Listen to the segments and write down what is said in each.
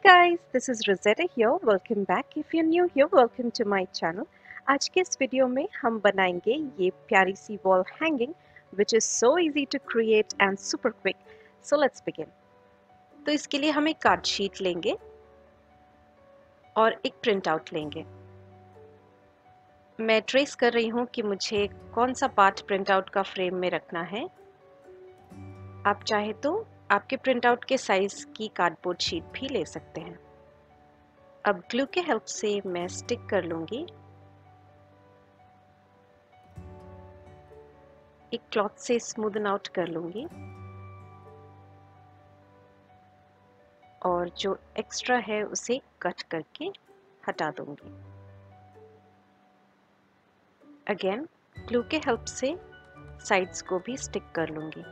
guys, this is Rosetta here. Welcome back. If you're new here, welcome to my channel. आज के इस video में हम बनाएंगे ये प्यारी सी wall hanging which is so easy to create and super quick. So let's begin. तो इसके लिए हम एक कार्ड शीट लेंगे और एक प्रिंट आउट लेंगे. मैं ट्रेस कर रही हूँ कि मुझे कौन सा पार्ट प्रिंट आउट का फ्रेम में रखना है. आप चाहे तो आपके प्रिंट आउट के साइज की कार्डबोर्ड शीट भी ले सकते हैं. अब ग्लू के हेल्प से मैं स्टिक कर लूंगी. एक क्लॉथ से स्मूदन आउट कर लूंगी और जो एक्स्ट्रा है उसे कट करके हटा दूंगी. अगेन ग्लू के हेल्प से साइड्स को भी स्टिक कर लूंगी.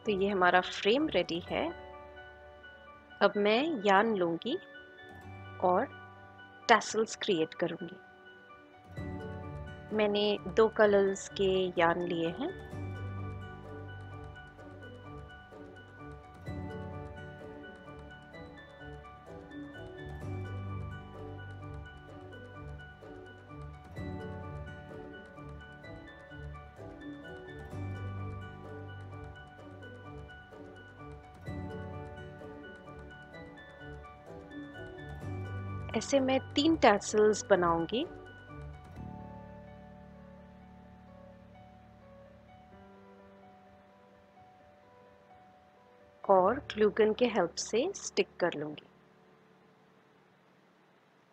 तो ये हमारा फ्रेम रेडी है. अब मैं यार्न लूंगी और टैसल्स क्रिएट करूंगी. मैंने 2 कलर्स के यार्न लिए हैं. ऐसे मैं 3 टैसल्स बनाऊंगी. और ग्लू गन के हेल्प से स्टिक कर लूंगी.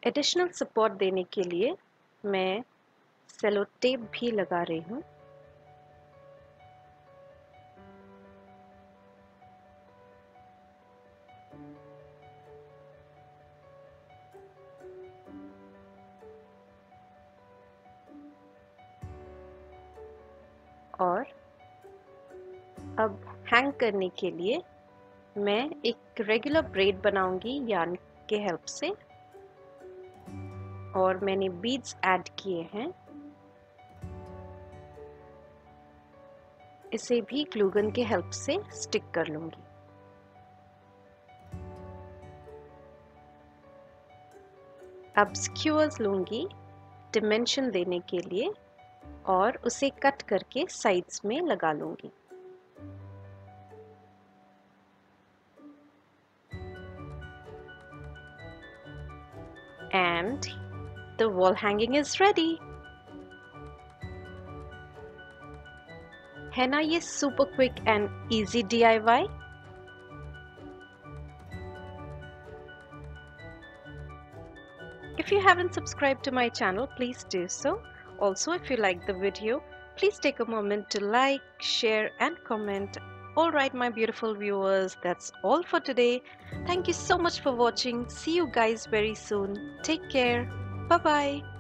एडिशनल सपोर्ट देने के लिए मैं सेलो टेप भी लगा रही हूँ. और अब हैंग करने के लिए मैं एक रेगुलर ब्रेड बनाऊंगी यार्न के हेल्प से. और मैंने बीड्स ऐड किए हैं. इसे भी ग्लू गन के हेल्प से स्टिक कर लूंगी. अब स्क्यूअर्स लूंगी डिमेंशन देने के लिए और उसे कट करके साइड्स में लगा लूंगी. And the wall hanging is ready. है ना ये super quick and easy DIY? If you haven't subscribed to my channel, please do so. Also, if you like the video, please take a moment to like, share and comment. Alright my beautiful viewers, that's all for today. Thank you so much for watching. See you guys very soon. Take care. Bye bye.